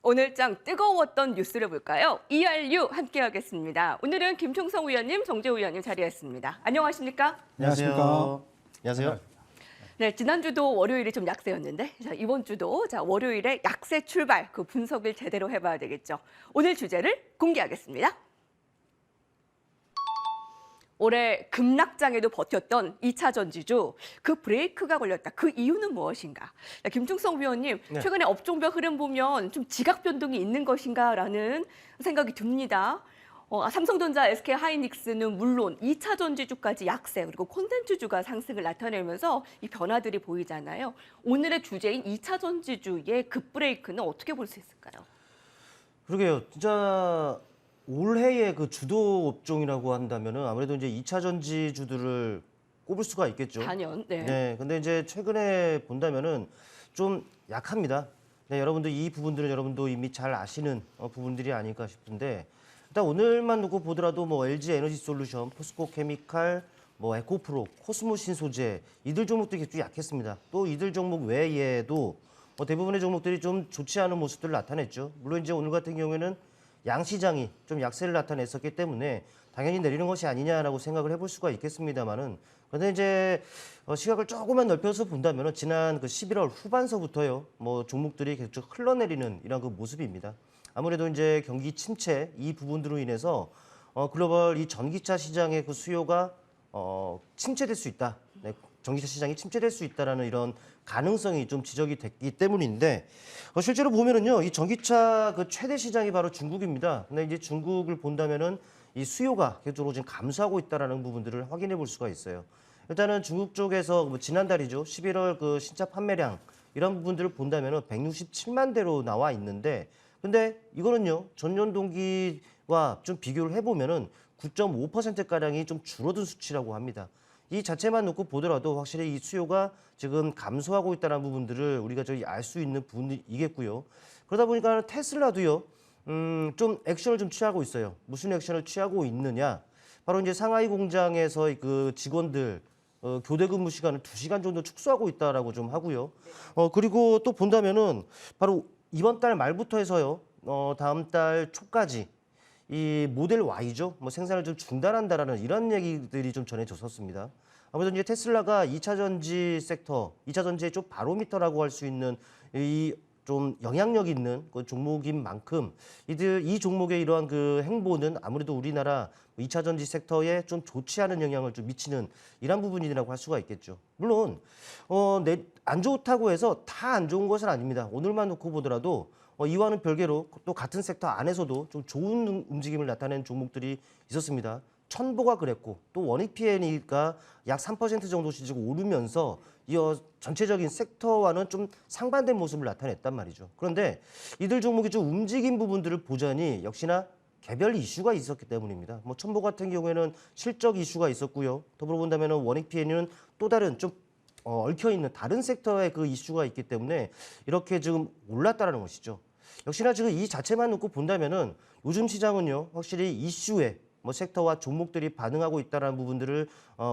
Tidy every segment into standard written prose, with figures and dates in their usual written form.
오늘장 뜨거웠던 뉴스를 볼까요? ERU 함께하겠습니다. 오늘은 김충성 의원님, 정재우 의원님 자리했습니다. 안녕하십니까? 안녕하십니까? 안녕하세요. 네, 지난주도 월요일이 좀 약세였는데 이번 주도 월요일에 약세 출발 그 분석을 제대로 해봐야 되겠죠. 오늘 주제를 공개하겠습니다. 올해 급락장에도 버텼던 2차 전지주 그 브레이크가 걸렸다. 그 이유는 무엇인가? 김충성 위원님, 최근에 업종별 흐름 보면 좀 지각 변동이 있는 것인가라는 생각이 듭니다. 삼성전자, SK하이닉스는 물론 2차 전지주까지 약세 그리고 콘센트주가 상승을 나타내면서 이 변화들이 보이잖아요. 오늘의 주제인 2차 전지주의 급브레이크는 어떻게 볼 수 있을까요? 그러게요. 진짜 올해의 그 주도 업종이라고 한다면은 아무래도 이제 2차 전지주들을 꼽을 수가 있겠죠. 단연. 네. 네. 근데 이제 최근에 본다면은 좀 약합니다. 네, 여러분들 이 부분들은 여러분도 이미 잘 아시는 부분들이 아닐까 싶은데 일단 오늘만 놓고 보더라도 뭐 LG 에너지 솔루션, 포스코 케미칼, 뭐 에코프로, 코스모 신소재 이들 종목들이 계속 약했습니다. 또 이들 종목 외에도 대부분의 종목들이 좀 좋지 않은 모습들을 나타냈죠. 물론 이제 오늘 같은 경우에는 양시장이 좀 약세를 나타냈었기 때문에 당연히 내리는 것이 아니냐라고 생각을 해볼 수가 있겠습니다만은 그런데 이제 시각을 조금만 넓혀서 본다면은 지난 그 11월 후반서부터요 뭐 종목들이 계속 흘러내리는 이런 그 모습입니다. 아무래도 이제 경기 침체 이 부분들로 인해서 글로벌 이 전기차 시장의 그 수요가 침체될 수 있다. 네, 전기차 시장이 침체될 수 있다라는 이런 가능성이 좀 지적이 됐기 때문인데 실제로 보면은요 이 전기차 그 최대 시장이 바로 중국입니다. 근데 이제 중국을 본다면은 이 수요가 계속적으로 지금 감소하고 있다라는 부분들을 확인해 볼 수가 있어요. 일단은 중국 쪽에서 뭐 지난달이죠 11월 그 신차 판매량 이런 부분들을 본다면은 167만 대로 나와 있는데 근데 이거는요 전년 동기와 좀 비교를 해보면은 9.5%가량이 좀 줄어든 수치라고 합니다. 이 자체만 놓고 보더라도 확실히 이 수요가 지금 감소하고 있다는 부분들을 우리가 저희 알 수 있는 부분이겠고요. 그러다 보니까 테슬라도요, 좀 액션을 좀 취하고 있어요. 무슨 액션을 취하고 있느냐? 바로 이제 상하이 공장에서 그 직원들 교대 근무 시간을 2시간 정도 축소하고 있다라고 좀 하고요. 그리고 또 본다면은 바로 이번 달 말부터 해서요, 다음 달 초까지. 이 모델 Y죠. 뭐 생산을 좀 중단한다라는 이런 얘기들이 좀 전해졌었습니다. 아무래도 이제 테슬라가 2차 전지 섹터, 2차 전지의 좀 바로미터라고 할 수 있는 이 좀 영향력 있는 그 종목인 만큼 이 종목의 이러한 그 행보는 아무래도 우리나라 2차 전지 섹터에 좀 좋지 않은 영향을 좀 미치는 이런 부분이라고 할 수가 있겠죠. 물론 안 좋다고 해서 다 안 좋은 것은 아닙니다. 오늘만 놓고 보더라도 이와는 별개로 또 같은 섹터 안에서도 좀 좋은 움직임을 나타낸 종목들이 있었습니다. 천보가 그랬고 또 원익PN이가 약 3% 정도씩 지금 오르면서 이 전체적인 섹터와는 좀 상반된 모습을 나타냈단 말이죠. 그런데 이들 종목이 좀 움직인 부분들을 보자니 역시나 개별 이슈가 있었기 때문입니다. 뭐 천보 같은 경우에는 실적 이슈가 있었고요. 더불어 본다면 원익PN은 또 다른 좀 얽혀 있는 다른 섹터의 그 이슈가 있기 때문에 이렇게 지금 올랐다라는 것이죠. 역시나 지금 이 자체만 놓고 본다면은 요즘 시장은요 확실히 이슈에 뭐 섹터와 종목들이 반응하고 있다는 부분들을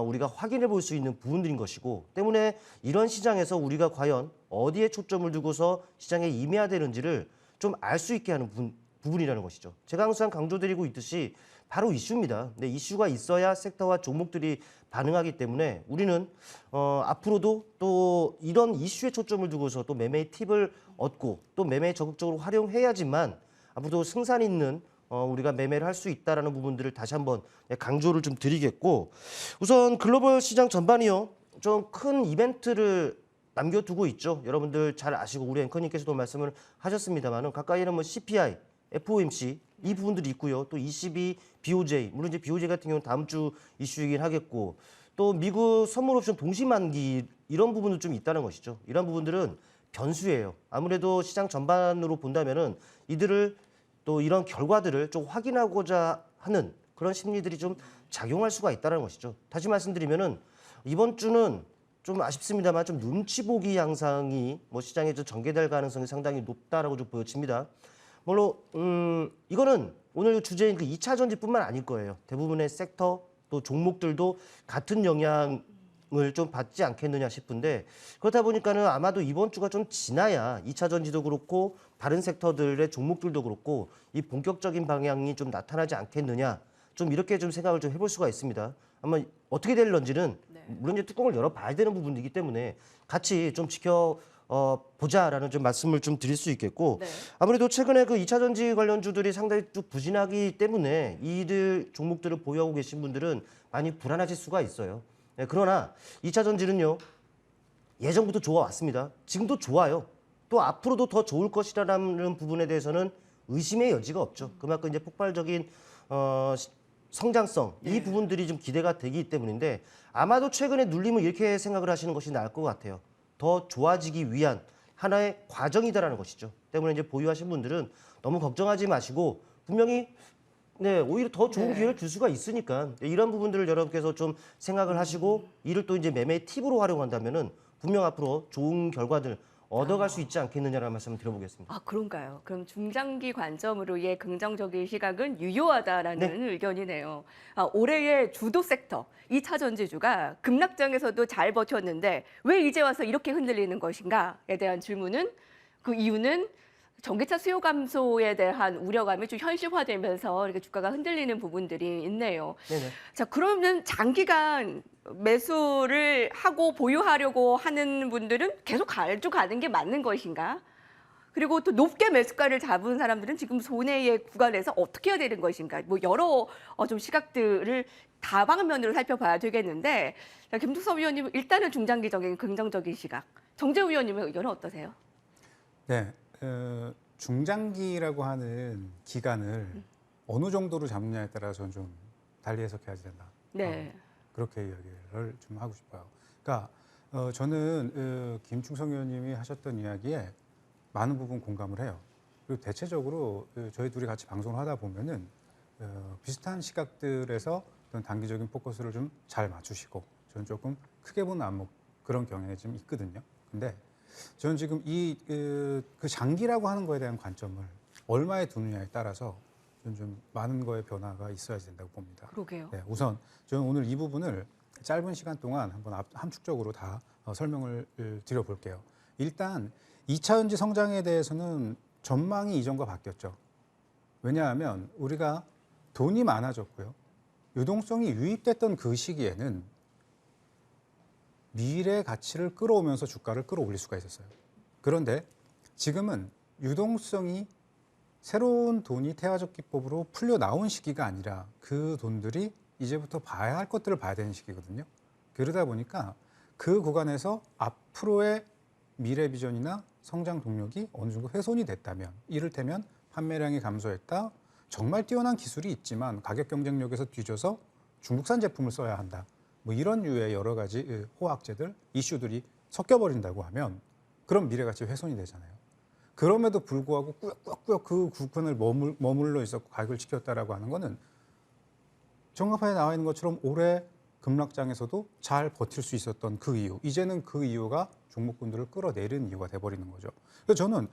우리가 확인해 볼 수 있는 부분들인 것이고 때문에 이런 시장에서 우리가 과연 어디에 초점을 두고서 시장에 임해야 되는지를 좀 알 수 있게 하는 부분이라는 것이죠. 제가 항상 강조드리고 있듯이 바로 이슈입니다. 근데 이슈가 있어야 섹터와 종목들이 반응하기 때문에 우리는 앞으로도 또 이런 이슈에 초점을 두고서 또 매매의 팁을 얻고 또 매매에 적극적으로 활용해야지만 앞으로도 승산 있는 우리가 매매를 할 수 있다는 부분들을 다시 한번 강조를 좀 드리겠고 우선 글로벌 시장 전반이요. 좀 큰 이벤트를 남겨두고 있죠. 여러분들 잘 아시고 우리 앵커님께서도 말씀을 하셨습니다만 가까이는 뭐 CPI, FOMC 이 부분들이 있고요. 또 ECB, BOJ 물론 이제 BOJ 같은 경우는 다음 주 이슈이긴 하겠고 또 미국 선물 옵션 동시 만기 이런 부분도 좀 있다는 것이죠. 이런 부분들은 변수예요. 아무래도 시장 전반으로 본다면은 이들을 또 이런 결과들을 좀 확인하고자 하는 그런 심리들이 좀 작용할 수가 있다는 것이죠. 다시 말씀드리면은 이번 주는 좀 아쉽습니다만 좀 눈치 보기 양상이 뭐 시장에 좀 전개될 가능성이 상당히 높다라고 좀 보여집니다. 물론 이거는 오늘 주제인 그 2차 전지뿐만 아닐 거예요. 대부분의 섹터 또 종목들도 같은 영향 좀 받지 않겠느냐 싶은데 그렇다 보니까는 아마도 이번 주가 좀 지나야 2차 전지도 그렇고 다른 섹터들의 종목들도 그렇고 이 본격적인 방향이 좀 나타나지 않겠느냐 좀 이렇게 좀 생각을 좀 해볼 수가 있습니다. 아마 어떻게 될런지는 물론 이제 뚜껑을 열어봐야 되는 부분이기 때문에 같이 좀 지켜 보자라는 좀 말씀을 좀 드릴 수 있겠고 네. 아무래도 최근에 그 2차 전지 관련주들이 상당히 좀 부진하기 때문에 이들 종목들을 보유하고 계신 분들은 많이 불안하실 수가 있어요. 네, 그러나 2차 전지는요 예전부터 좋아왔습니다. 지금도 좋아요. 또 앞으로도 더 좋을 것이라는 부분에 대해서는 의심의 여지가 없죠. 그만큼 이제 폭발적인 성장성 이 부분들이 좀 기대가 되기 때문인데 아마도 최근에 눌림을 이렇게 생각을 하시는 것이 나을 것 같아요. 더 좋아지기 위한 하나의 과정이다라는 것이죠. 때문에 이제 보유하신 분들은 너무 걱정하지 마시고 분명히 오히려 더 좋은 기회를 줄 수가 있으니까 이런 부분들을 여러분께서 좀 생각을 하시고 이를 또 이제 매매의 팁으로 활용한다면은 분명 앞으로 좋은 결과들 얻어갈 수 있지 않겠느냐라는 말씀을 드려보겠습니다. 아, 그런가요? 그럼 중장기 관점으로의 긍정적인 시각은 유효하다라는 의견이네요. 아, 올해의 주도 섹터, 2차 전지주가 급락장에서도 잘 버텼는데 왜 이제 와서 이렇게 흔들리는 것인가에 대한 질문은 그 이유는 전기차 수요 감소에 대한 우려감이 좀 현실화되면서 이렇게 주가가 흔들리는 부분들이 있네요. 네네. 자, 그러면 장기간 매수를 하고 보유하려고 하는 분들은 계속 가져가는 게 맞는 것인가? 그리고 또 높게 매수가를 잡은 사람들은 지금 손해의 구간에서 어떻게 해야 되는 것인가? 뭐 여러 좀 시각들을 다방면으로 살펴봐야 되겠는데, 자, 김두섭 위원님 일단은 중장기적인 긍정적인 시각, 정재우 위원님의 의견은 어떠세요? 네, 중장기라고 하는 기간을 어느 정도로 잡느냐에 따라서 저는 좀 달리 해석해야 된다. 네. 그렇게 이야기를 좀 하고 싶어요. 그러니까 저는 김충성 의원님이 하셨던 이야기에 많은 부분 공감을 해요. 그리고 대체적으로 저희 둘이 같이 방송을 하다 보면은 비슷한 시각들에서 어떤 단기적인 포커스를 좀 잘 맞추시고 저는 조금 크게 보는 안목 그런 경향이 좀 있거든요. 근데 저는 지금 그 장기라고 하는 거에 대한 관점을 얼마에 두느냐에 따라서 저는 좀 많은 거에 변화가 있어야 된다고 봅니다. 그러게요. 네, 우선 저는 오늘 이 부분을 짧은 시간 동안 한번 함축적으로 다 설명을 드려볼게요. 일단 2차 전지 성장에 대해서는 전망이 이전과 바뀌었죠. 왜냐하면 우리가 돈이 많아졌고요. 유동성이 유입됐던 그 시기에는 미래 가치를 끌어오면서 주가를 끌어올릴 수가 있었어요. 그런데 지금은 유동성이 새로운 돈이 태화적 기법으로 풀려 나온 시기가 아니라 그 돈들이 이제부터 봐야 할 것들을 봐야 되는 시기거든요. 그러다 보니까 그 구간에서 앞으로의 미래 비전이나 성장 동력이 어느 정도 훼손이 됐다면, 이를테면 판매량이 감소했다, 정말 뛰어난 기술이 있지만 가격 경쟁력에서 뒤져서 중국산 제품을 써야 한다. 뭐 이런 류의 여러 가지 호황제들, 이슈들이 섞여버린다고 하면 그럼 미래 가치 훼손이 되잖아요. 그럼에도 불구하고 꾸역꾸역 그 구간을 머물러 있었고 가격을 지켰다라고 하는 거는 정가판에 나와 있는 것처럼 올해 급락장에서도 잘 버틸 수 있었던 그 이유, 이제는 그 이유가 종목군들을 끌어내리는 이유가 돼버리는 거죠. 그래서 저는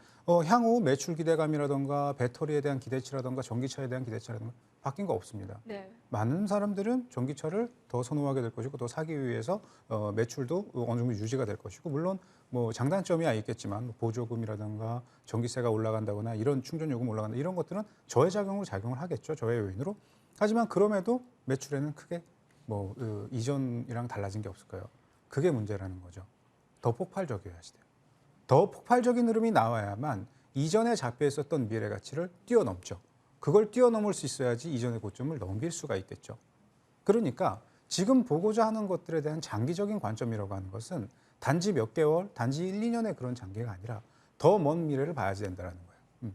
향후 매출 기대감이라던가 배터리에 대한 기대치라던가 전기차에 대한 기대치라던가 바뀐 거 없습니다. 네. 많은 사람들은 전기차를 더 선호하게 될 것이고 더 사기 위해서 매출도 어느 정도 유지가 될 것이고, 물론 뭐 장단점이야 있겠지만 뭐 보조금이라든가 전기세가 올라간다거나 이런 충전 요금 올라간다 이런 것들은 저해작용으로 작용을 하겠죠. 저해 요인으로. 하지만 그럼에도 매출에는 크게 뭐 이전이랑 달라진 게 없을 거예요. 그게 문제라는 거죠. 더 폭발적이어야 돼요. 더 폭발적인 흐름이 나와야만 이전에 잡혀 있었던 미래 가치를 뛰어넘죠. 그걸 뛰어넘을 수 있어야지 이전의 고점을 넘길 수가 있겠죠. 그러니까 지금 보고자 하는 것들에 대한 장기적인 관점이라고 하는 것은 단지 몇 개월, 단지 1, 2년의 그런 장기가 아니라 더 먼 미래를 봐야지 된다는 거예요.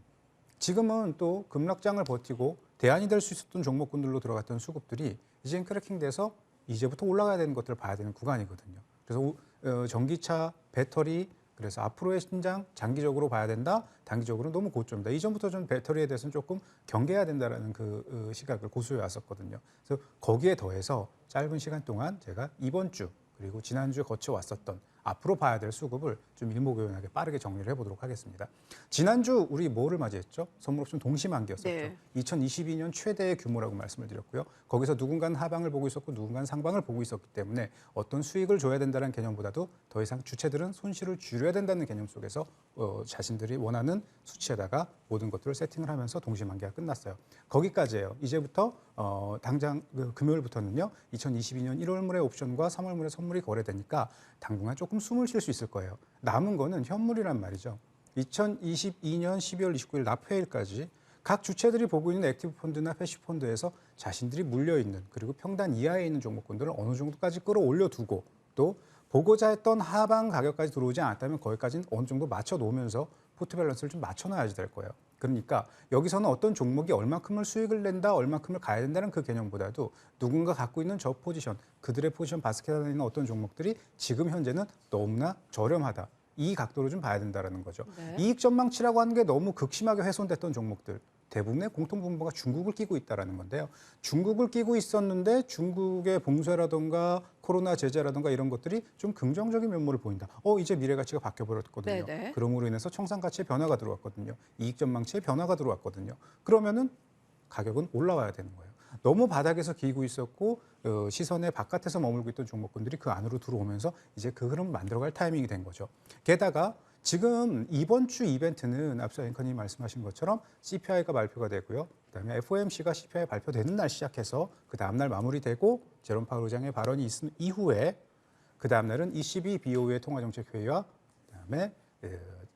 지금은 또 급락장을 버티고 대안이 될 수 있었던 종목군들로 들어갔던 수급들이 이젠 크래킹돼서 이제부터 올라가야 되는 것들을 봐야 되는 구간이거든요. 그래서 전기차, 배터리, 그래서 앞으로의 신장 장기적으로 봐야 된다. 단기적으로는 너무 고점이다. 이전부터 좀 배터리에 대해서는 조금 경계해야 된다라는 그 시각을 고수해 왔었거든요. 그래서 거기에 더해서 짧은 시간 동안 제가 이번 주 그리고 지난주에 거쳐왔었던 앞으로 봐야 될 수급을 좀 일목요연하게 빠르게 정리를 해보도록 하겠습니다. 지난주 우리 뭐를 맞이했죠? 선물옵션 동시만기였었죠. 네. 2022년 최대의 규모라고 말씀을 드렸고요. 거기서 누군가는 하방을 보고 있었고 누군가는 상방을 보고 있었기 때문에 어떤 수익을 줘야 된다는 개념보다도 더 이상 주체들은 손실을 줄여야 된다는 개념 속에서 자신들이 원하는 수치에다가 모든 것들을 세팅을 하면서 동시만기가 끝났어요. 거기까지예요. 이제부터 당장 금요일부터는요. 2022년 1월 물의 옵션과 3월 물의 선물이 거래되니까 당분간 조금 숨을 쉴 수 있을 거예요. 남은 거는 현물이란 말이죠. 2022년 12월 29일 납회일까지 각 주체들이 보고 있는 액티브 펀드나 패시브 펀드에서 자신들이 물려있는 그리고 평단 이하에 있는 종목군들을 어느 정도까지 끌어올려두고 또 보고자 했던 하방 가격까지 들어오지 않았다면 거기까지는 어느 정도 맞춰 놓으면서 포트 밸런스를 좀 맞춰놔야지 될 거예요. 그러니까 여기서는 어떤 종목이 얼마큼을 수익을 낸다, 얼마큼을 가야 된다는 그 개념보다도 누군가 갖고 있는 저 포지션, 그들의 포지션 바스켓 안에 있는 어떤 종목들이 지금 현재는 너무나 저렴하다. 이 각도로 좀 봐야 된다는 거죠. 네. 이익 전망치라고 하는 게 너무 극심하게 훼손됐던 종목들. 대부분의 공통분모가 중국을 끼고 있다는 건데요. 중국을 끼고 있었는데 중국의 봉쇄라든가 코로나 제재라든가 이런 것들이 좀 긍정적인 면모를 보인다. 이제 미래가치가 바뀌어버렸거든요. 네네. 그럼으로 인해서 청산가치의 변화가 들어왔거든요. 이익 전망치의 변화가 들어왔거든요. 그러면은 가격은 올라와야 되는 거예요. 너무 바닥에서 기고 있었고 시선의 바깥에서 머물고 있던 종목군들이 그 안으로 들어오면서 이제 그 흐름을 만들어갈 타이밍이 된 거죠. 게다가 지금 이번 주 이벤트는 앞서 앵커님이 말씀하신 것처럼 CPI가 발표가 되고요. 그다음에 FOMC가 CPI 발표되는 날 시작해서 그 다음 날 마무리되고 제롬 파월 의장의 발언이 있은 이후에 그 다음 날은 ECB BOE의 통화정책회의와 그다음에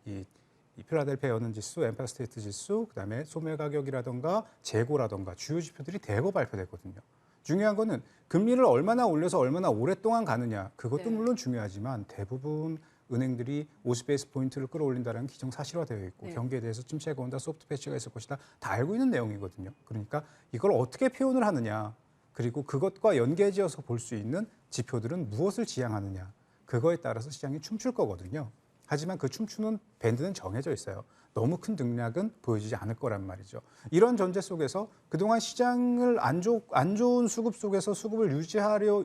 이 필라델피아 연은지수, 엠파이어 스테이트 지수, 그다음에 소매 가격이라든가 재고라든가 주요 지표들이 대거 발표됐거든요. 중요한 거는 금리를 얼마나 올려서 얼마나 오랫동안 가느냐 그것도 네. 물론 중요하지만 대부분 은행들이 50베이스 포인트를 끌어올린다는 기정사실화되어 있고 네. 경기에 대해서 침체가 온다, 소프트 패치가 있을 것이다 다 알고 있는 내용이거든요. 그러니까 이걸 어떻게 표현을 하느냐 그리고 그것과 연계지어서 볼 수 있는 지표들은 무엇을 지향하느냐 그거에 따라서 시장이 춤출 거거든요. 하지만 그 춤추는 밴드는 정해져 있어요. 너무 큰 등락은 보여지지 않을 거란 말이죠. 이런 전제 속에서 그동안 시장을 안 좋은 수급 속에서 수급을 유지하려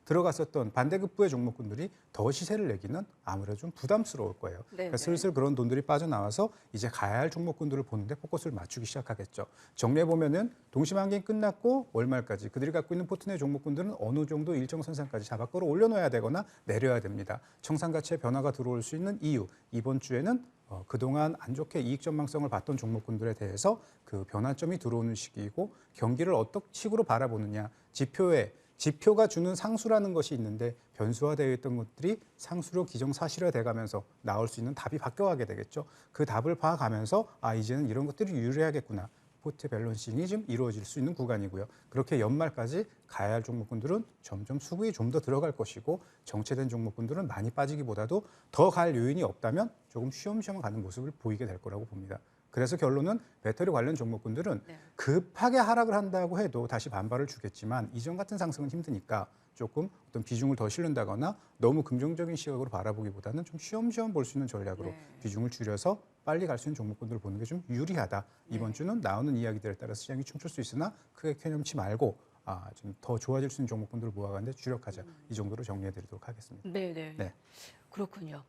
들어갔었던 반대급부의 종목군들이 더 시세를 내기는 아무래도 좀 부담스러울 거예요. 그러니까 슬슬 그런 돈들이 빠져나와서 이제 가야 할 종목군들을 보는데 포커스를 맞추기 시작하겠죠. 정리해보면은 동시만기 끝났고 월말까지 그들이 갖고 있는 포트 내 종목군들은 어느 정도 일정 선상까지 잡아 끌어올려놔야 되거나 내려야 됩니다. 청산가치의 변화가 들어올 수 있는 이유, 이번 주에는 그동안 안 좋게 이익 전망성을 봤던 종목군들에 대해서 그 변화점이 들어오는 시기이고 경기를 어떤 식으로 바라보느냐, 지표가 주는 상수라는 것이 있는데 변수화되어 있던 것들이 상수로 기정사실화돼 가면서 나올 수 있는 답이 바뀌어가게 되겠죠. 그 답을 봐가면서 이제는 이런 것들이 유리하겠구나. 포트 밸런싱이 좀 이루어질 수 있는 구간이고요. 그렇게 연말까지 가야 할 종목군들은 점점 수급이 좀 더 들어갈 것이고 정체된 종목군들은 많이 빠지기보다도 더 갈 요인이 없다면 조금 쉬엄쉬엄 가는 모습을 보이게 될 거라고 봅니다. 그래서 결론은 배터리 관련 종목군들은 급하게 하락을 한다고 해도 다시 반발을 주겠지만 이전 같은 상승은 힘드니까 조금 어떤 비중을 더 실른다거나 너무 긍정적인 시각으로 바라보기보다는 좀 쉬엄쉬엄 볼 수 있는 전략으로 비중을 줄여서 빨리 갈 수 있는 종목군들을 보는 게 좀 유리하다. 이번 주는 나오는 이야기들에 따라 시장이 춤출 수 있으나 크게 켜념치 말고 좀 더 좋아질 수 있는 종목군들을 모아가는데 주력하자. 이 정도로 정리해드리도록 하겠습니다. 네. 그렇군요.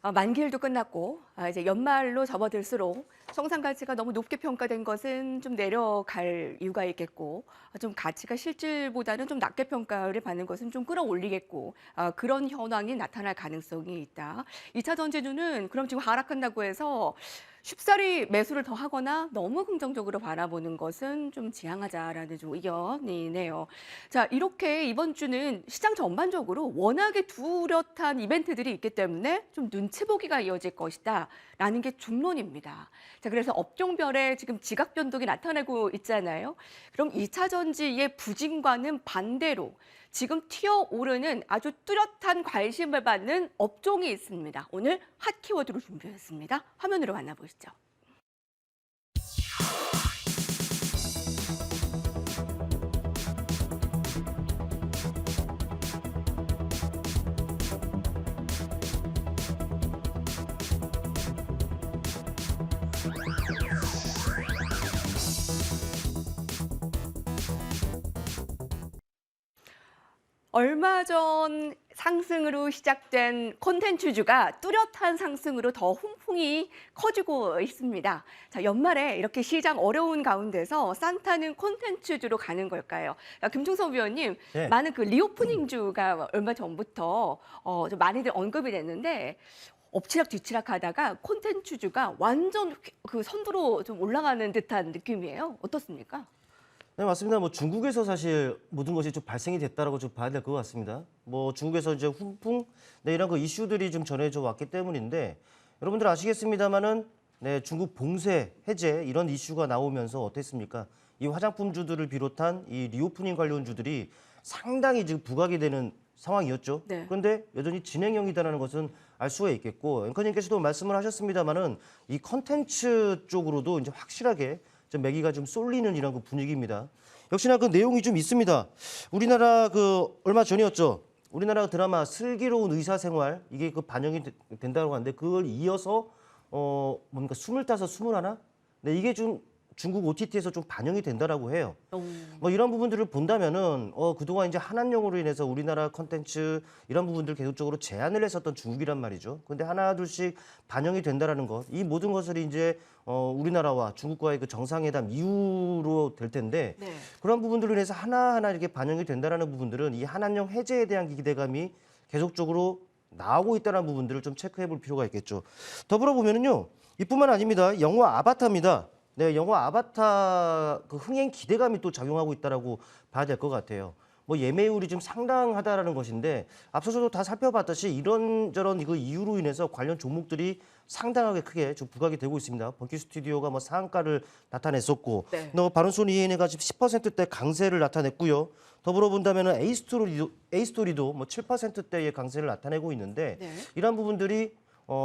만기일도 끝났고 이제 연말로 접어들수록 청산 가치가 너무 높게 평가된 것은 좀 내려갈 이유가 있겠고 좀 가치가 실질보다는 좀 낮게 평가를 받는 것은 좀 끌어올리겠고 그런 현황이 나타날 가능성이 있다. 2차 전지주는 그럼 지금 하락한다고 해서 쉽사리 매수를 더 하거나 너무 긍정적으로 바라보는 것은 좀 지양하자라는 좀 의견이네요. 자, 이렇게 이번 주는 시장 전반적으로 워낙에 뚜렷한 이벤트들이 있기 때문에 좀 눈치 보기가 이어질 것이다라는 게 중론입니다. 자, 그래서 업종별에 지금 지각 변동이 나타나고 있잖아요. 그럼 2차 전지의 부진과는 반대로 지금 튀어오르는 아주 뚜렷한 관심을 받는 업종이 있습니다. 오늘 핫 키워드로 준비했습니다. 화면으로 만나보시죠. 얼마 전 상승으로 시작된 콘텐츠주가 뚜렷한 상승으로 더 훈풍이 커지고 있습니다. 자, 연말에 이렇게 시장 어려운 가운데서 산타는 콘텐츠주로 가는 걸까요? 김충석 위원님, 네. 많은 그 리오프닝주가 얼마 전부터 좀 많이들 언급이 됐는데 엎치락 뒤치락 하다가 콘텐츠주가 완전 그 선두로 좀 올라가는 듯한 느낌이에요. 어떻습니까? 네, 맞습니다. 뭐 중국에서 사실 모든 것이 좀 발생이 됐다라고 좀 봐야 될 것 같습니다. 뭐 중국에서 이제 훈풍, 네, 이런 그 이슈들이 좀 전해져 왔기 때문인데 여러분들 아시겠습니다만은 네, 중국 봉쇄 해제 이런 이슈가 나오면서 어땠습니까? 이 화장품주들을 비롯한 이 리오프닝 관련주들이 상당히 지금 부각이 되는 상황이었죠. 네. 그런데 여전히 진행형이다라는 것은 알 수가 있겠고 앵커님께서도 말씀을 하셨습니다만은 이 컨텐츠 쪽으로도 이제 확실하게 좀 매기가 좀 쏠리는 이런 그 분위기입니다. 역시나 그 내용이 좀 있습니다. 우리나라 그 얼마 전이었죠. 우리나라 드라마 슬기로운 의사생활 이게 그 반영이 된다고 하는데 그걸 이어서 뭔가 25, 21? 네, 이게 좀 중국 OTT에서 좀 반영이 된다라고 해요. 뭐 이런 부분들을 본다면은 그동안 이제 한한령으로 인해서 우리나라 컨텐츠 이런 부분들 계속적으로 제한을 했었던 중국이란 말이죠. 근데 하나 둘씩 반영이 된다라는 것, 이 모든 것을 이제 우리나라와 중국과의 그 정상회담 이후로 될 텐데 네. 그런 부분들로 인해서 하나하나 이렇게 반영이 된다라는 부분들은 이 한한령 해제에 대한 기대감이 계속적으로 나오고 있다는 부분들을 좀 체크해 볼 필요가 있겠죠. 더불어 보면은요, 이뿐만 아닙니다. 영화 아바타입니다. 네, 영화 아바타 그 흥행 기대감이 또 작용하고 있다라고 봐야 될 것 같아요. 뭐 예매율이 좀 상당하다라는 것인데 앞서서도 다 살펴봤듯이 이런저런 그 이유로 인해서 관련 종목들이 상당하게 크게 좀 부각이 되고 있습니다. 번키 스튜디오가 뭐 상한가를 나타냈었고, 네. 바른손 ENA가 지금 10%대 강세를 나타냈고요. 더불어 본다면은 에이스토리도 뭐 7%대의 강세를 나타내고 있는데 네. 이런 부분들이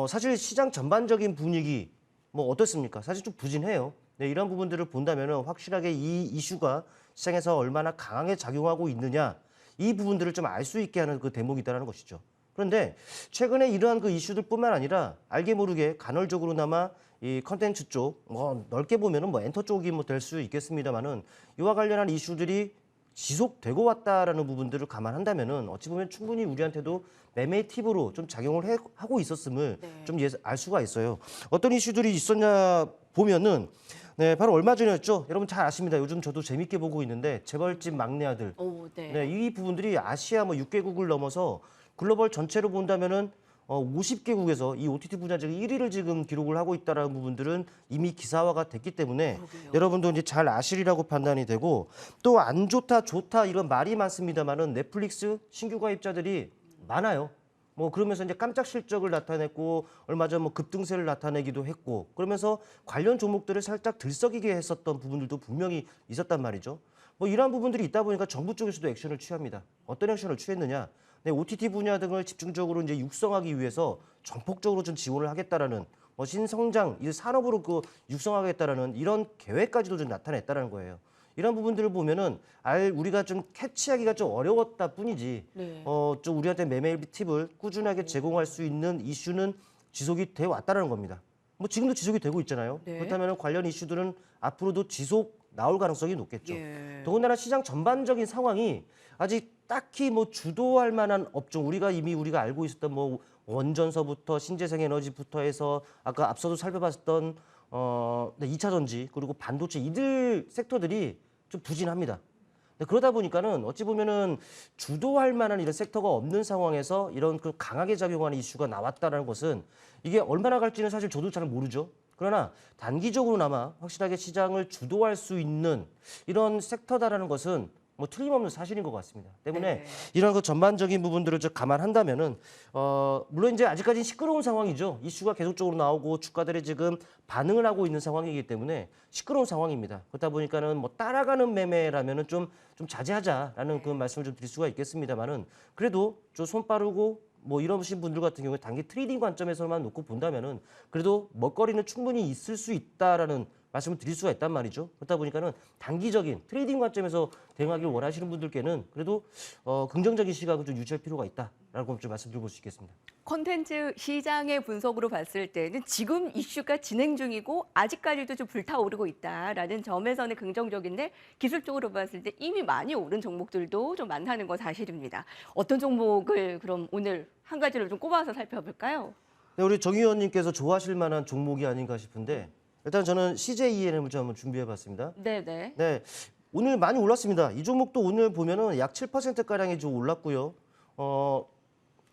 사실 시장 전반적인 분위기 뭐 어떻습니까? 사실 좀 부진해요. 네, 이런 부분들을 본다면은 확실하게 이 이슈가 시장에서 얼마나 강하게 작용하고 있느냐 이 부분들을 좀 알 수 있게 하는 그 대목이다라는 것이죠. 그런데 최근에 이러한 그 이슈들뿐만 아니라 알게 모르게 간헐적으로나마 이 컨텐츠 쪽, 뭐 넓게 보면은 뭐 엔터 쪽이 뭐 될 수 있겠습니다만은 이와 관련한 이슈들이 지속되고 왔다라는 부분들을 감안한다면은 어찌 보면 충분히 우리한테도 매매 팁으로 좀 작용을 하고 있었음을 네. 좀 알 수가 있어요. 어떤 이슈들이 있었냐 보면은 네, 바로 얼마 전이었죠. 여러분 잘 아십니다. 요즘 저도 재밌게 보고 있는데 재벌집 막내 아들. 네. 네, 이 부분들이 아시아 뭐 6개국을 넘어서 글로벌 전체로 본다면은 50개국에서 이 OTT 분야 지금 1위를 지금 기록을 하고 있다라는 부분들은 이미 기사화가 됐기 때문에 그러게요. 여러분도 이제 잘 아시리라고 판단이 되고 또 안 좋다 좋다 이런 말이 많습니다만은 넷플릭스 신규 가입자들이 많아요. 뭐 그러면서 이제 깜짝 실적을 나타냈고 얼마 전 뭐 급등세를 나타내기도 했고 그러면서 관련 종목들을 살짝 들썩이게 했었던 부분들도 분명히 있었단 말이죠. 뭐 이러한 부분들이 있다 보니까 정부 쪽에서도 액션을 취합니다. 어떤 액션을 취했느냐? 네, OTT 분야 등을 집중적으로 이제 육성하기 위해서 전폭적으로 좀 지원을 하겠다라는 뭐 신성장, 이 산업으로 그 육성하겠다라는 이런 계획까지도 좀 나타냈다라는 거예요. 이런 부분들을 보면은 우리가 좀 캐치하기가 좀 어려웠다 뿐이지 네. 좀 우리한테 매매 팁을 꾸준하게 제공할 수 있는 이슈는 지속이 돼 왔다라는 겁니다. 뭐 지금도 지속이 되고 있잖아요. 네. 그렇다면 관련 이슈들은 앞으로도 지속 나올 가능성이 높겠죠. 예. 더군다나 시장 전반적인 상황이 아직 딱히 뭐 주도할 만한 업종 우리가 알고 있었던 뭐 원전서부터 신재생 에너지부터 해서 아까 앞서도 살펴봤던 2차 전지 그리고 반도체 이들 섹터들이 좀 부진합니다. 그러다 보니까는 어찌 보면은 주도할 만한 이런 섹터가 없는 상황에서 이런 그 강하게 작용하는 이슈가 나왔다는 것은 이게 얼마나 갈지는 사실 저도 잘 모르죠. 그러나 단기적으로나마 확실하게 시장을 주도할 수 있는 이런 섹터다라는 것은 뭐 틀림없는 사실인 것 같습니다. 때문에 네. 이런 그 전반적인 부분들을 좀 감안한다면은 물론 이제 아직까지는 시끄러운 상황이죠. 이슈가 계속적으로 나오고 주가들이 지금 반응을 하고 있는 상황이기 때문에 시끄러운 상황입니다. 그렇다 보니까는 뭐 따라가는 매매라면은 좀 자제하자라는 그 말씀을 좀 드릴 수가 있겠습니다만은 그래도 좀 손 빠르고 뭐 이러신 분들 같은 경우에 단기 트레이딩 관점에서만 놓고 본다면은 그래도 먹거리는 충분히 있을 수 있다라는 말씀을 드릴 수가 있단 말이죠. 그렇다 보니까는 단기적인 트레이딩 관점에서 대응하기를 원하시는 분들께는 그래도 긍정적인 시각을 좀 유지할 필요가 있다라는 라고 좀 말씀드릴 수 있겠습니다. 콘텐츠 시장의 분석으로 봤을 때는 지금 이슈가 진행 중이고 아직까지도 좀 불타오르고 있다라는 점에서는 긍정적인데 기술적으로 봤을 때 이미 많이 오른 종목들도 좀 많다는 건 사실입니다. 어떤 종목을 그럼 오늘 한 가지를 좀 꼽아서 살펴볼까요? 네, 우리 정 의원님께서 좋아하실 만한 종목이 아닌가 싶은데 일단 저는 CJENM을 좀 한번 준비해봤습니다. 네네. 네, 오늘 많이 올랐습니다. 이 종목도 오늘 보면은 약 7%가량이 좀 올랐고요.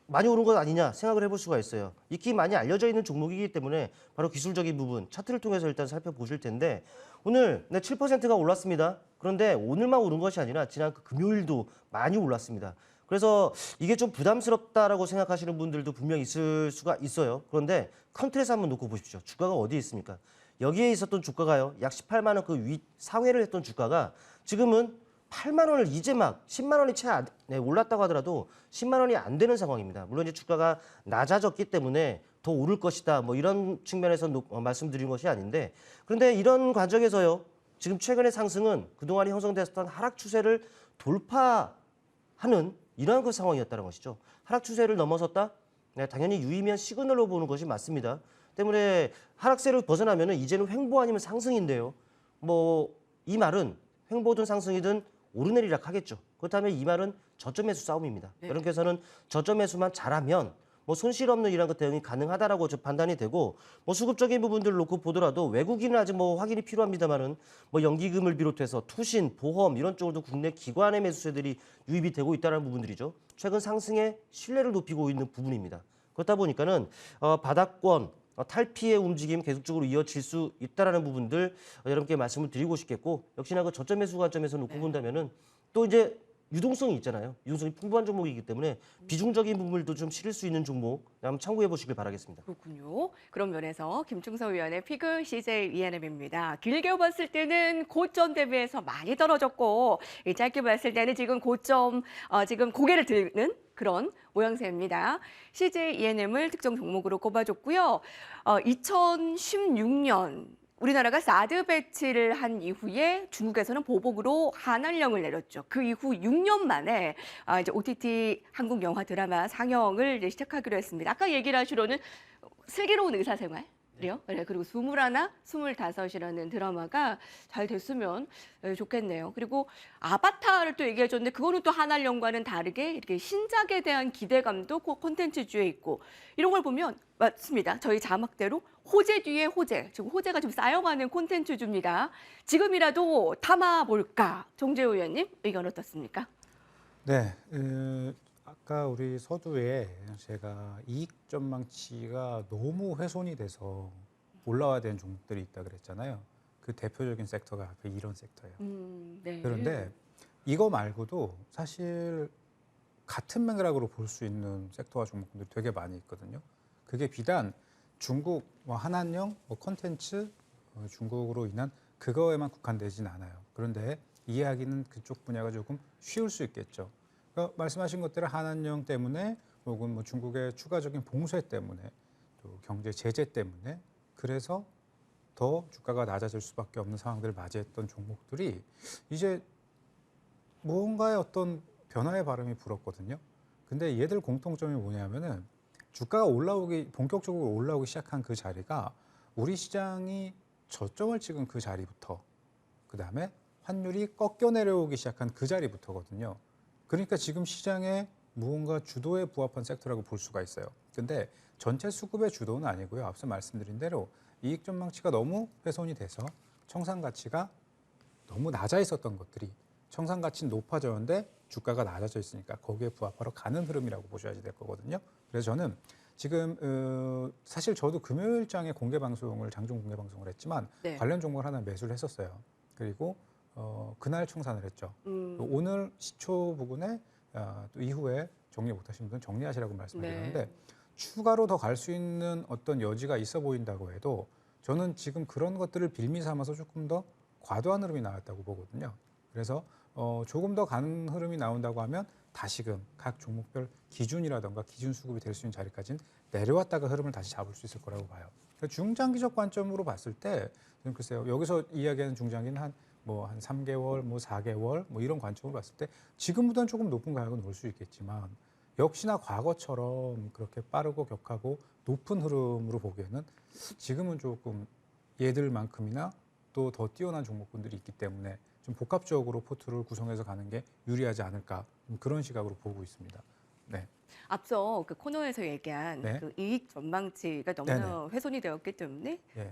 많이 오른 것 아니냐 생각을 해볼 수가 있어요. 익히 많이 알려져 있는 종목이기 때문에 바로 기술적인 부분, 차트를 통해서 일단 살펴보실 텐데 오늘 7%가 올랐습니다. 그런데 오늘만 오른 것이 아니라 지난 그 금요일도 많이 올랐습니다. 그래서 이게 좀 부담스럽다라고 생각하시는 분들도 분명히 있을 수가 있어요. 그런데 컨트롤에서 한번 놓고 보십시오. 주가가 어디에 있습니까? 여기에 있었던 주가가요. 약 18만 원 그 위 상회를 했던 주가가 지금은 8만 원을 이제 막 10만 원이 채 올랐다고 하더라도 10만 원이 안 되는 상황입니다. 물론 이제 주가가 낮아졌기 때문에 더 오를 것이다. 뭐 이런 측면에서 말씀드린 것이 아닌데 그런데 이런 과정에서요. 지금 최근의 상승은 그동안에 형성됐었던 하락 추세를 돌파하는 이러한 그 상황이었다는 것이죠. 하락 추세를 넘어섰다? 네, 당연히 유의미한 시그널로 보는 것이 맞습니다. 때문에 하락세를 벗어나면은 이제는 횡보 아니면 상승인데요. 뭐 이 말은 횡보든 상승이든 오르내리락 하겠죠. 그렇다면 이 말은 저점 매수 싸움입니다. 네. 여러분께서는 저점 매수만 잘하면 뭐 손실 없는 이런 것 대응이 가능하다라고 좀 판단이 되고 뭐 수급적인 부분들을 놓고 보더라도 외국인은 아직 뭐 확인이 필요합니다만은 뭐 연기금을 비롯해서 투신, 보험 이런 쪽으로도 국내 기관의 매수세들이 유입이 되고 있다는 부분들이죠. 최근 상승의 신뢰를 높이고 있는 부분입니다. 그렇다 보니까는 바닥권 탈피의 움직임 계속적으로 이어질 수 있다라는 부분들 여러분께 말씀을 드리고 싶겠고 역시나 그 저점 매수 관점에서 놓고 본다면은 또 이제 유동성이 있잖아요. 유동성이 풍부한 종목이기 때문에 비중적인 부분도 좀 실을 수 있는 종목 한번 참고해 보시길 바라겠습니다. 그렇군요. 그런 면에서 김충성 위원의 피그 CJENM입니다. 길게 봤을 때는 고점 대비해서 많이 떨어졌고 짧게 봤을 때는 지금 고점 지금 고개를 드는 그런 모양새입니다. CJENM을 특정 종목으로 꼽아줬고요. 2016년 우리나라가 사드 배치를 한 이후에 중국에서는 보복으로 한한령을 내렸죠. 그 이후 6년 만에 이제 OTT 한국 영화 드라마 상영을 이제 시작하기로 했습니다. 아까 얘기를 하시로는 슬기로운 의사생활. 네, 그리고 21, 25이라는 드라마가 잘 됐으면 좋겠네요. 그리고 아바타를 또 얘기해줬는데 그거는 또 한한령과는 다르게 이렇게 신작에 대한 기대감도 콘텐츠주에 있고 이런 걸 보면 맞습니다. 저희 자막대로 호재 뒤에 호재, 지금 호재가 좀 쌓여가는 콘텐츠주입니다. 지금이라도 담아볼까? 정재호 의원님 의견 어떻습니까? 네, 아까 우리 서두에 제가 이익 전망치가 너무 훼손이 돼서 올라와야 되는 종목들이 있다 그랬잖아요. 그 대표적인 섹터가 이런 섹터예요. 네. 그런데 이거 말고도 사실 같은 맥락으로 볼 수 있는 섹터와 종목들이 되게 많이 있거든요. 그게 비단 중국, 뭐 한한령, 뭐 콘텐츠, 중국으로 인한 그거에만 국한되진 않아요. 그런데 이해하기는 그쪽 분야가 조금 쉬울 수 있겠죠. 그러니까 말씀하신 것대로 한한령 때문에 혹은 뭐 중국의 추가적인 봉쇄 때문에 또 경제 제재 때문에 그래서 더 주가가 낮아질 수밖에 없는 상황들을 맞이했던 종목들이 이제 무언가의 어떤 변화의 바람이 불었거든요. 근데 얘들 공통점이 뭐냐면은 주가가 본격적으로 올라오기 시작한 그 자리가 우리 시장이 저점을 찍은 그 자리부터 그다음에 환율이 꺾여 내려오기 시작한 그 자리부터거든요. 그러니까 지금 시장의 무언가 주도에 부합한 섹터라고 볼 수가 있어요. 근데 전체 수급의 주도는 아니고요. 앞서 말씀드린 대로 이익 전망치가 너무 훼손이 돼서 청산 가치가 너무 낮아 있었던 것들이 청산 가치는 높아졌는데 주가가 낮아져 있으니까 거기에 부합하러 가는 흐름이라고 보셔야 될 거거든요. 그래서 저는 지금 사실 저도 금요일장에 장중 공개 방송을 했지만 네. 관련 종목을 하나 매수를 했었어요. 그리고 그날 청산을 했죠. 오늘 시초 부근에 또 이후에 정리 못하신 분은 정리하시라고 말씀드렸는데 네. 추가로 더 갈 수 있는 어떤 여지가 있어 보인다고 해도 저는 지금 그런 것들을 빌미 삼아서 조금 더 과도한 흐름이 나왔다고 보거든요. 그래서 조금 더 가는 흐름이 나온다고 하면 다시금 각 종목별 기준이라던가 기준 수급이 될 수 있는 자리까지는 내려왔다가 흐름을 다시 잡을 수 있을 거라고 봐요. 그러니까 중장기적 관점으로 봤을 때 저는 글쎄요. 여기서 이야기하는 중장기는 한 3개월, 4개월 이런 관점으로 봤을 때 지금보다는 조금 높은 가격은 올 수 있겠지만 역시나 과거처럼 그렇게 빠르고 격하고 높은 흐름으로 보기에는 지금은 조금 얘들만큼이나 또 더 뛰어난 종목군들이 있기 때문에 좀 복합적으로 포트를 구성해서 가는 게 유리하지 않을까 그런 시각으로 보고 있습니다. 네. 앞서 그 코너에서 얘기한 네. 그 이익 전망치가 너무나 훼손이 되었기 때문에 네.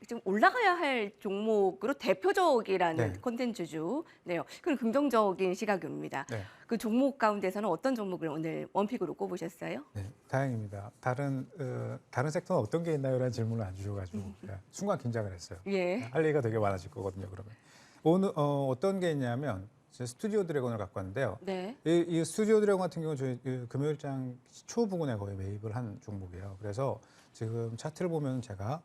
지금 올라가야 할 종목으로 대표적이라는 네. 콘텐츠주, 네요. 그런 긍정적인 시각입니다. 네. 그 종목 가운데서는 어떤 종목을 오늘 원픽으로 꼽으셨어요? 네, 다행입니다. 다른 섹터는 어떤 게 있나요라는 질문을 안 주셔가지고 순간 긴장을 했어요. 예. 할 얘기가 되게 많아질 거거든요. 그러면 오늘 어떤 게 있냐면 제 스튜디오 드래곤을 갖고 왔는데요. 네. 이 스튜디오 드래곤 같은 경우 저희 금요일장 초부근에 거의 매입을 한 종목이에요. 그래서 지금 차트를 보면 제가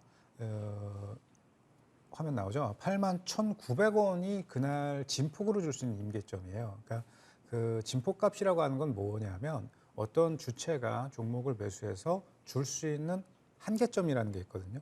화면 나오죠. 81,900원이 그날 진폭으로 줄 수 있는 임계점이에요. 그러니까 그 진폭값이라고 하는 건 뭐냐면 어떤 주체가 종목을 매수해서 줄 수 있는 한계점이라는 게 있거든요.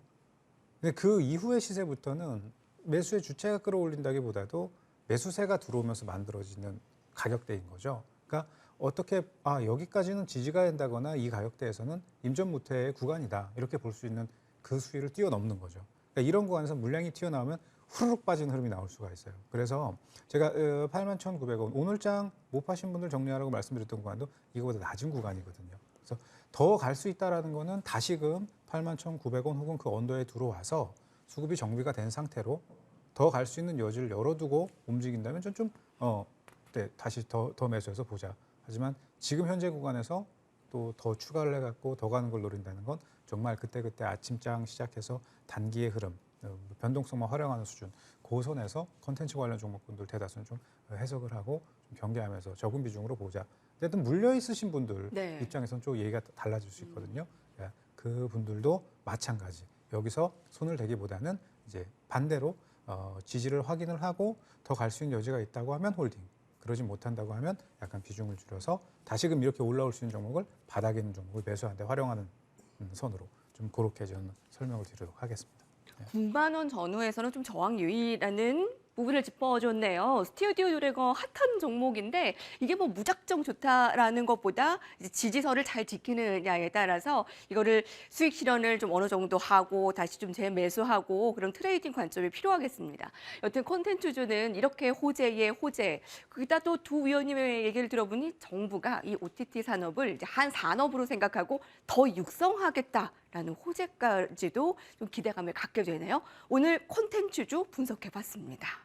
근데 그 이후의 시세부터는 매수의 주체가 끌어올린다기보다도 매수세가 들어오면서 만들어지는 가격대인 거죠. 그러니까 어떻게 여기까지는 지지가 된다거나 이 가격대에서는 임전무퇴의 구간이다 이렇게 볼 수 있는 그 수위를 뛰어넘는 거죠. 그러니까 이런 구간에서 물량이 튀어나오면 후루룩 빠지는 흐름이 나올 수가 있어요. 그래서 제가 81,900원 오늘장 못 파신 분들 정리하라고 말씀드렸던 구간도 이거보다 낮은 구간이거든요. 그래서 더 갈 수 있다라는 거는 다시금 81,900원 혹은 그 언더에 들어와서 수급이 정비가 된 상태로 더 갈 수 있는 여지를 열어두고 움직인다면 좀 네, 다시 더 매수해서 보자. 하지만 지금 현재 구간에서 또 더 추가를 해갖고 더 가는 걸 노린다는 건 정말 그때그때 아침장 시작해서 단기의 흐름, 변동성만 활용하는 수준, 그 선에서 컨텐츠 관련 종목군들 대다수는 좀 해석을 하고 좀 경계하면서 적은 비중으로 보자. 어쨌든 물려 있으신 분들 네. 입장에서는 좀 얘기가 달라질 수 있거든요. 그 분들도 마찬가지. 여기서 손을 대기보다는 이제 반대로 지지를 확인을 하고 더 갈 수 있는 여지가 있다고 하면 홀딩. 그러지 못한다고 하면 약간 비중을 줄여서 다시금 이렇게 올라올 수 있는 종목을 바닥에 있는 종목을 매수하는 데 활용하는 선으로 좀 그렇게 저는 설명을 드리도록 하겠습니다. 9만 원 전후에서는 좀 저항 유의라는 부분을 짚어줬네요. 스튜디오 드래곤 핫한 종목인데 이게 뭐 무작정 좋다라는 것보다 이제 지지선을 잘 지키느냐에 따라서 이거를 수익 실현을 좀 어느 정도 하고 다시 좀 재매수하고 그런 트레이딩 관점이 필요하겠습니다. 여튼 콘텐츠주는 이렇게 호재의 호재. 거기다 또 두 위원님의 얘기를 들어보니 정부가 이 OTT 산업을 이제 한 산업으로 생각하고 더 육성하겠다라는 호재까지도 좀 기대감을 갖게 되네요. 오늘 콘텐츠주 분석해봤습니다.